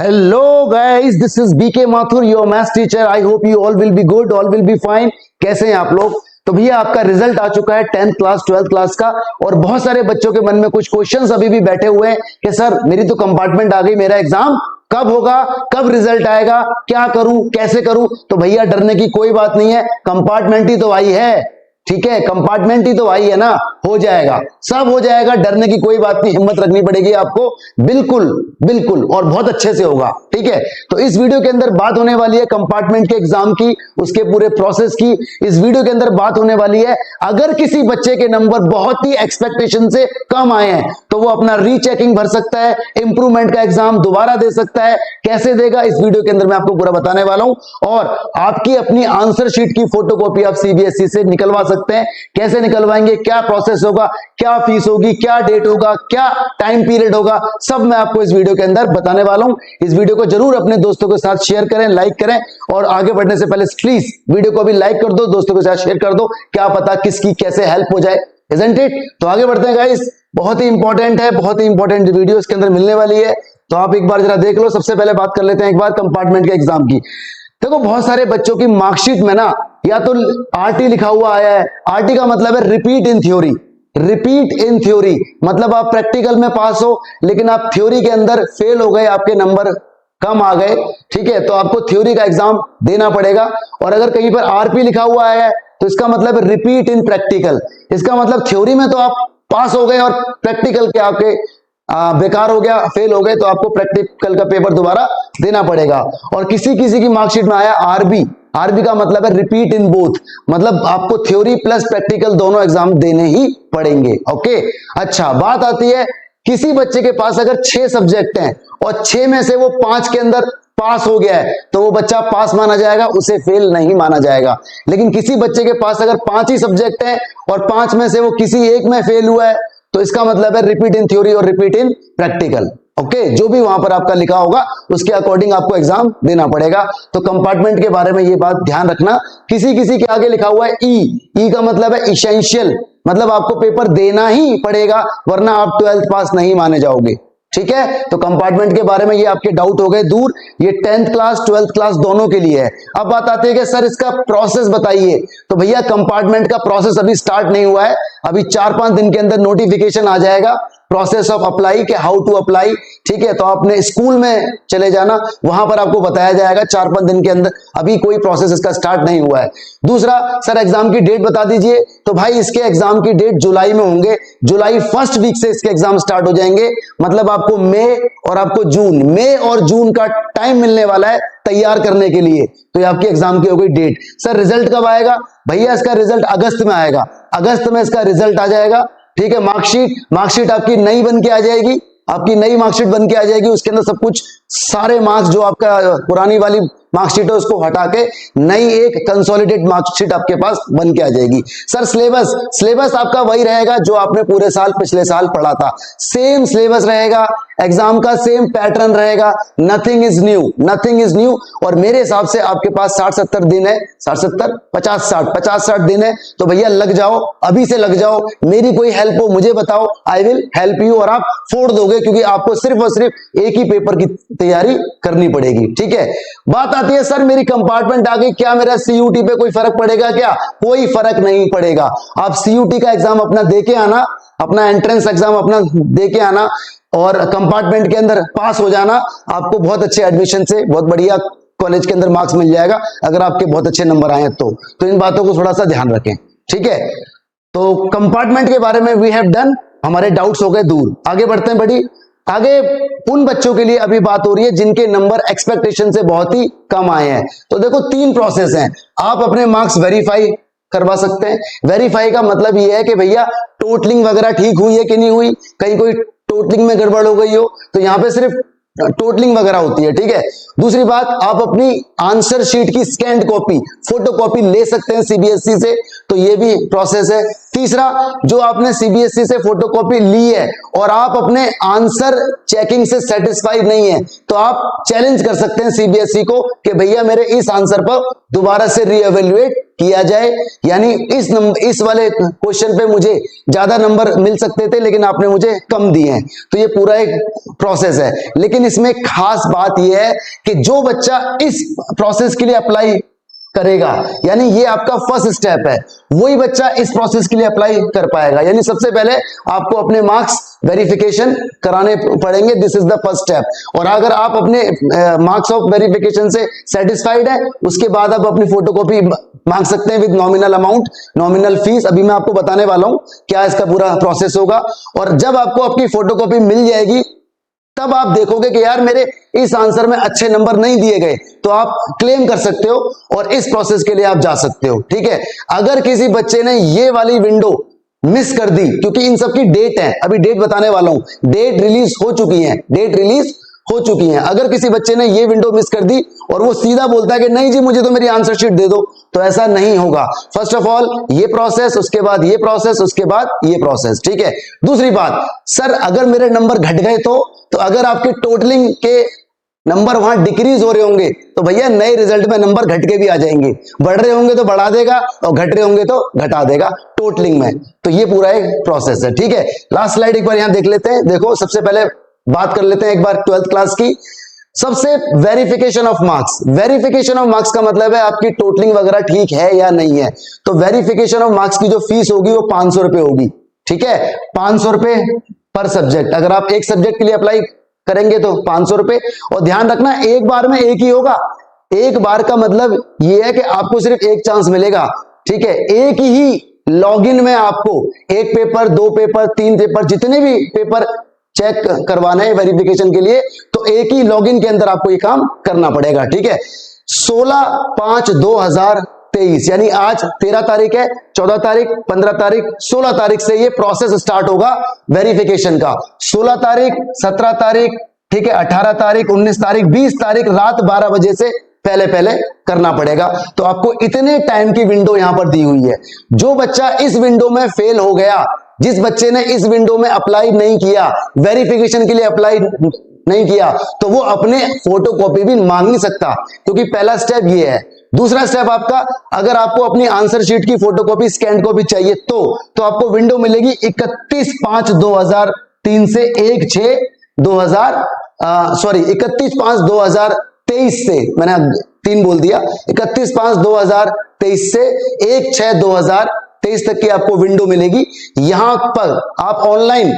Hello guys, this is BK Mathur, your math teacher. I hope you all will be good, all will be fine. कैसे हैं आप लोग? तो भैया आपका रिजल्ट आ चुका है 10th क्लास 12th क्लास का, और बहुत सारे बच्चों के मन में कुछ क्वेश्चंस अभी भी बैठे हुए हैं कि सर मेरी तो कंपार्टमेंट आ गई, मेरा एग्जाम कब होगा, कब रिजल्ट आएगा, क्या करूं, कैसे करूं? तो भैया डरने की कोई बात नहीं है, कंपार्टमेंट ही तो आई है, ठीक है, कंपार्टमेंट ही तो आई है ना, हो जाएगा, सब हो जाएगा, डरने की कोई बात नहीं, हिम्मत रखनी पड़ेगी आपको, बिल्कुल बिल्कुल, और बहुत अच्छे से होगा, ठीक है। तो इस वीडियो के अंदर बात होने वाली है कंपार्टमेंट के एग्जाम की, उसके पूरे प्रोसेस की। इस वीडियो के अंदर बात होने वाली है अगर किसी बच्चे के नंबर बहुत ही एक्सपेक्टेशन से कम आए हैं तो वो अपना रीचेकिंग भर सकता है, इंप्रूवमेंट का एग्जाम दोबारा दे सकता है। कैसे देगा इस वीडियो के अंदर मैं आपको पूरा बताने वाला हूं, और आपकी अपनी आंसर शीट की फोटोकॉपी आप सीबीएसई से निकलवा सकते हैं। कैसे निकलवाएंगे, क्या प्रोसेस होगा, क्या फीस होगी, क्या डेट होगा, क्या टाइम पीरियड होगा, सब मैं आपको इस वीडियो के अंदर बताने वाला हूं। इस वीडियो को जरूर अपने दोस्तों के साथ शेयर करें, लाइक करें, और आगे बढ़ने से पहले प्लीज वीडियो को भी लाइक कर दो, दोस्तों के साथ शेयर कर दो, क्या पता किसकी कैसे हेल्प हो जाए, इजंट इट? तो आगे बढ़ते हैं गाइस, बहुत ही इंपॉर्टेंट है, बहुत ही इंपॉर्टेंट वीडियो इसके अंदर मिलने वाली है, तो आप एक बार जरा देख लो। सबसे पहले बात कर लेते हैं एक बार कंपार्टमेंट के एग्जाम की। देखो बहुत सारे बच्चों की मार्कशीट में ना या तो आरटी लिखा हुआ आया है, आरटी का मतलब है repeat in theory, repeat in theory मतलब आप प्रैक्टिकल में पास हो लेकिन आप थ्योरी के अंदर फेल हो गए, आपके नंबर कम आ गए, ठीक है, तो आपको थ्योरी का एग्जाम देना पड़ेगा। और अगर कहीं पर आरपी लिखा हुआ है तो इसका मतलब है रिपीट इन प्रैक्टिकल, इसका मतलब थ्योरी में तो आप पास हो गए और प्रैक्टिकल के आपके बेकार हो गया, फेल हो गए, तो आपको प्रैक्टिकल का पेपर दोबारा देना पड़ेगा। और किसी किसी की मार्कशीट में आया आरबी, आरबी का मतलब है रिपीट इन बोथ, मतलब आपको थ्योरी प्लस प्रैक्टिकल दोनों एग्जाम देने ही पड़ेंगे। ओके, अच्छा बात आती है किसी बच्चे के पास अगर 6 सब्जेक्ट हैं और 6 में से वो 5 के अंदर पास हो गया है तो वो बच्चा पास माना जाएगा, उसे फेल नहीं माना जाएगा। लेकिन किसी बच्चे के पास अगर 5 ही सब्जेक्ट हैं और 5 में से वो किसी एक में फेल हुआ है तो इसका मतलब है रिपीट इन थ्योरी और रिपीट इन प्रैक्टिकल। ओके, जो भी वहां पर आपका लिखा होगा उसके अकॉर्डिंग आपको एग्जाम देना पड़ेगा। तो कंपार्टमेंट के बारे में ये बात ध्यान रखना, किसी किसी के आगे लिखा हुआ है ई का मतलब है इसेंशियल, मतलब आपको पेपर देना ही पड़ेगा वरना आप 12th पास नहीं माने जाओगे, ठीक है। तो कंपार्टमेंट के बारे में ये आपके डाउट हो गए दूर, ये 10th क्लास 12th क्लास दोनों के लिए है। अब बात आती है कि सर इसका प्रोसेस बताइए, तो भैया कंपार्टमेंट का प्रोसेस अभी स्टार्ट नहीं हुआ है, अभी 4-5 दिन के अंदर नोटिफिकेशन आ जाएगा प्रोसेस ऑफ अप्लाई के, हाउ टू अप्लाई, ठीक है। तो आपने स्कूल में चले जाना, वहां पर आपको बताया जाएगा 4-5 दिन के अंदर, अभी कोई प्रोसेस इसका स्टार्ट नहीं हुआ है। दूसरा, सर एग्जाम की डेट बता दीजिए, तो भाई इसके एग्जाम की डेट जुलाई में होंगे, जुलाई फर्स्ट वीक से इसके एग्जाम स्टार्ट हो जाएंगे, मतलब आपको मई और आपको जून, मई और जून का टाइम मिलने वाला है तैयार करने के लिए। तो ये आपकी एग्जाम की हो गई डेट। सर रिजल्ट कब आएगा? भैया इसका रिजल्ट अगस्त में आएगा, अगस्त में इसका रिजल्ट आ जाएगा, ठीक है। मार्कशीट आपकी नई बन के आ जाएगी, आपकी नई मार्कशीट बन के आ जाएगी, उसके अंदर सब कुछ सारे मार्क्स जो आपका पुरानी वाली मार्कशीट है उसको हटा के नई एक कंसोलिडेट मार्कशीट आपके पास बन के आ जाएगी। सर सिलेबस आपका वही रहेगा जो आपने पूरे साल पिछले साल पढ़ा था, सेम सिलेबस रहेगा, एग्जाम का सेम पैटर्न रहेगा, नथिंग इज न्यू। और मेरे हिसाब से आपके पास 60-70 दिन है, 50-60 दिन है, तो भैया लग जाओ, अभी से लग जाओ, मेरी कोई हेल्प हो मुझे बताओ, आई विल हेल्प यू, और आप फोड़ दोगे क्योंकि आपको सिर्फ और सिर्फ एक ही पेपर की तैयारी करनी पड़ेगी, ठीक है। बात आती है सर मेरी कंपार्टमेंट आ गई, क्या मेरा सीयूटी पे कोई फर्क पड़ेगा? क्या कोई फर्क नहीं पड़ेगा। आप सीयूटी का एग्जाम अपना देके आना, अपना एंट्रेंस एग्जाम अपना देके आना और कंपार्टमेंट के अंदर पास हो जाना, आपको बहुत अच्छे एडमिशन से बहुत बढ़िया कॉलेज के अंदर मार्क्स मिल जाएगा अगर आपके बहुत अच्छे नंबर आए तो इन बातों को थोड़ा सा ध्यान रखें, ठीक है। तो कंपार्टमेंट के बारे में वी हैव डन, हमारे डाउट्स हो गए दूर। आगे बढ़ते हैं, बड़ी आगे उन बच्चों के लिए अभी बात हो रही है जिनके नंबर एक्सपेक्टेशन से बहुत ही कम आए हैं। तो देखो 3 प्रोसेस हैं, आप अपने मार्क्स वेरीफाई करवा सकते हैं। वेरीफाई का मतलब ये है कि भैया टोटलिंग वगैरह ठीक हुई है कि नहीं हुई, कहीं कोई टोटलिंग में गड़बड़ हो गई हो तो यहां पे सिर्फ टोटलिंग वगैरह होती है, ठीक है। दूसरी बात, आप अपनी आंसर शीट की स्कैन्ड कॉपी, फोटो कॉपी ले सकते हैं सीबीएसई से, तो ये भी प्रोसेस है। तीसरा, जो आपने सीबीएसई से फोटोकॉपी ली है और आप अपने आंसर चेकिंग से सेटिस्फाइड नहीं है, तो आप चैलेंज कर सकते हैं सीबीएसई को कि भैया मेरे इस आंसर पर दोबारा से रीएवेल्युएट किया जाए, यानी इस वाले क्वेश्चन पे मुझे ज्यादा नंबर मिल सकते थे लेकिन आपने मुझे कम दिए हैं। तो ये पूरा एक प्रोसेस है, लेकिन इसमें खास बात यह है कि जो बच्चा इस प्रोसेस के लिए अप्लाई करेगा, यानी ये आपका फर्स्ट स्टेप है, वही बच्चा इस प्रोसेस के लिए अप्लाई कर पाएगा। यानी सबसे पहले आपको अपने मार्क्स वेरिफिकेशन कराने पड़ेंगे, this is the first step. और अगर आप अपने मार्क्स ऑफ वेरिफिकेशन से सेटिस्फाइड है, उसके बाद आप अपनी फोटोकॉपी मांग सकते हैं with nominal amount, nominal fees. अभी मैं आपको बताने वाला हूं क्या इसका पूरा प्रोसेस होगा। और जब आपको आपकी फोटोकॉपी मिल जाएगी, तब आप देखोगे कि यार मेरे इस आंसर में अच्छे नंबर नहीं दिए गए, तो आप क्लेम कर सकते हो और इस प्रोसेस के लिए आप जा सकते हो। ठीक है, अगर किसी बच्चे ने ये वाली विंडो मिस कर दी, क्योंकि इन सब की डेट है, अभी डेट बताने वाला हूं, डेट रिलीज हो चुकी है, डेट रिलीज हो चुकी है। अगर किसी बच्चे ने ये विंडो मिस कर दी और वो सीधा बोलता है कि नहीं जी मुझे तो मेरी आंसर शीट दे दो, तो ऐसा नहीं होगा। फर्स्ट ऑफ ऑल ये प्रोसेस, उसके बाद ये प्रोसेस, उसके बाद ये प्रोसेस। ठीक है, दूसरी बात, सर अगर मेरे नंबर घट गए तो अगर आपके टोटलिंग के नंबर वहां डिक्रीज हो रहे होंगे, तो भैया नए रिजल्ट में नंबर घट के भी आ जाएंगे, बढ़ रहे होंगे तो बढ़ा देगा और घट रहे होंगे तो घटा देगा टोटलिंग में। तो ये पूरा एक प्रोसेस है। ठीक है, लास्ट स्लाइड एक बार यहां देख लेते हैं। देखो, सबसे पहले बात कर लेते हैं एक बार 12th क्लास की। सबसे verification of marks, verification of marks का मतलब है आपकी टोटलिंग वगैरह ठीक है या नहीं है। तो वेरिफिकेशन ऑफ मार्क्स की जो फीस होगी वो 500 रुपए होगी। ठीक है, 500 रुपए पर सब्जेक्ट। अगर आप एक सब्जेक्ट के लिए अप्लाई करेंगे तो 500 रुपए। और ध्यान रखना एक बार में एक ही होगा। एक बार का मतलब यह है कि आपको सिर्फ एक चांस मिलेगा। ठीक है, एक ही लॉगिन में आपको एक पेपर, 2 पेपर, 3 पेपर, जितने भी पेपर चेक करवाना है वेरिफिकेशन के लिए, तो एक ही लॉगिन के अंदर आपको ये काम करना पड़ेगा। ठीक है, 16/5/2023 यानी आज 13 तारीख है, 14 तारीख, 15 तारीख, 16 तारीख से ये प्रोसेस स्टार्ट होगा वेरिफिकेशन का। 16 तारीख, 17 तारीख, ठीक है, 18 तारीख, 19 तारीख, 20 तारीख रात 12 बजे से पहले पहले करना पड़ेगा। तो आपको इतने टाइम की विंडो यहां पर दी हुई है। जो बच्चा इस विंडो में फेल हो गया, जिस बच्चे ने इस विंडो में अप्लाई नहीं किया, वेरिफिकेशन के लिए अप्लाई नहीं किया, तो वो अपने फोटोकॉपी भी मांग नहीं सकता, क्योंकि पहला स्टेप ये है। दूसरा स्टेप आपका, अगर आपको अपनी आंसर शीट की फोटोकॉपी, स्कैन कॉपी चाहिए तो आपको विंडो मिलेगी 31/5/2003 से 31/5/2023 से, मैंने 3 बोल दिया, 31/5/2023 से 1/6/2023 तक की आपको विंडो मिलेगी। यहां पर आप ऑनलाइन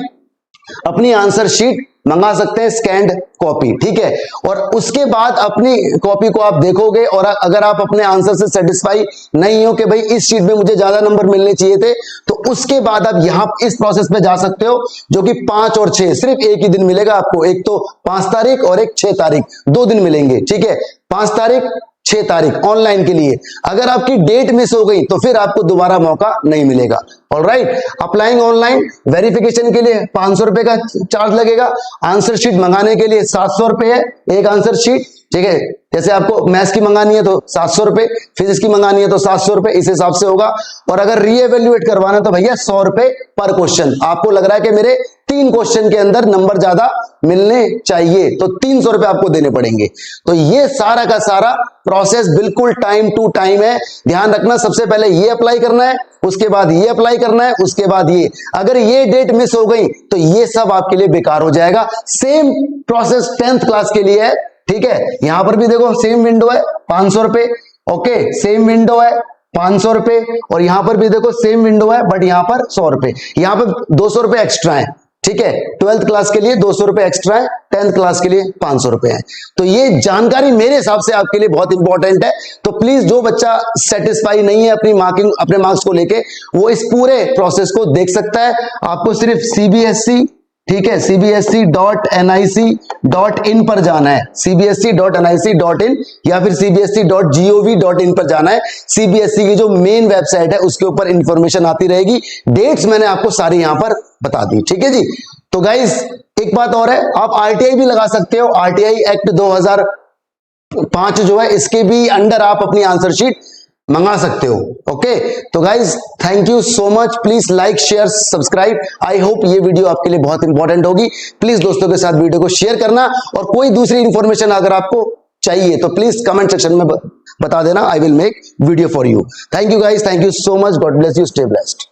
अपनी आंसर शीट मंगा सकते हैं, स्कैन्ड कॉपी। ठीक है, और उसके बाद अपनी कॉपी को आप देखोगे और अगर आप अपने आंसर से सेटिस्फाई नहीं हो कि भाई इस शीट में मुझे ज्यादा नंबर मिलने चाहिए थे, तो उसके बाद आप यहां इस प्रोसेस पे जा सकते हो, जो कि 5 और 6 सिर्फ एक ही दिन मिलेगा आपको। एक तो 5 तारीख और एक 6 तारीख, 2 दिन मिलेंगे। ठीक है, 5 तारीख, 6 तारीख ऑनलाइन के लिए। अगर आपकी डेट मिस हो गई तो फिर आपको दोबारा मौका नहीं मिलेगा। ऑलराइट, अप्लाइंग ऑनलाइन, वेरिफिकेशन के लिए 500 रुपए का चार्ज लगेगा। आंसर शीट मंगाने के लिए 700 रुपए है एक आंसर शीट। ठीक है, जैसे आपको मैथ्स की मंगानी है तो 700 रुपए, फिजिक्स की मंगानी है तो 700 रुपए, इस हिसाब से होगा। और अगर रीएवेल्युएट करवाना तो भैया 100 रुपए पर क्वेश्चन। आपको लग रहा है कि मेरे 3 क्वेश्चन के अंदर नंबर ज्यादा मिलने चाहिए, तो 300 रुपए आपको देने पड़ेंगे। तो ये सारा का सारा प्रोसेस बिल्कुल टाइम टू टाइम है। ध्यान रखना, सबसे पहले ये अप्लाई करना है, उसके बाद ये अप्लाई करना है, उसके बाद ये। अगर ये डेट मिस हो गई तो ये सब आपके लिए बेकार हो जाएगा। सेम प्रोसेस 10th क्लास के लिए है। ठीक है, यहां पर भी देखो सेम विंडो है, 500 रुपए। ओके, सेम विंडो है, 500 रुपए। और यहां पर भी देखो सेम विंडो है, बट यहां पर 100 रुपए, यहां पर 200 रुपए एक्स्ट्रा है। ठीक है, 12th क्लास के लिए 200 रुपए एक्स्ट्रा है, 10th क्लास के लिए 500 रुपए है। तो ये जानकारी मेरे हिसाब से आपके लिए बहुत इंपॉर्टेंट है। तो प्लीज जो बच्चा सेटिस्फाई नहीं है अपनी मार्किंग, अपने मार्क्स को लेके, वो इस पूरे प्रोसेस को देख सकता है। आपको सिर्फ सीबीएसई, ठीक है, cbsc.nic.in पर जाना है, cbsc.nic.in या फिर cbsc.gov.in पर जाना है। सीबीएसई की जो मेन वेबसाइट है उसके ऊपर इंफॉर्मेशन आती रहेगी। डेट्स मैंने आपको सारी यहां पर बता दी। ठीक है जी। तो गाइस एक बात और है, आप आरटीआई भी लगा सकते हो। आरटीआई एक्ट 2005 जो है, इसके भी अंडर आप अपनी आंसर शीट मंगा सकते हो। ओके, तो guys thank you so much, please like share subscribe. I hope ये वीडियो आपके लिए बहुत इंपॉर्टेंट होगी। प्लीज दोस्तों के साथ वीडियो को शेयर करना, और कोई दूसरी इंफॉर्मेशन अगर आपको चाहिए तो प्लीज कमेंट सेक्शन में बता देना, I will make video for you. Thank you guys, thank you so much, God bless you, stay blessed.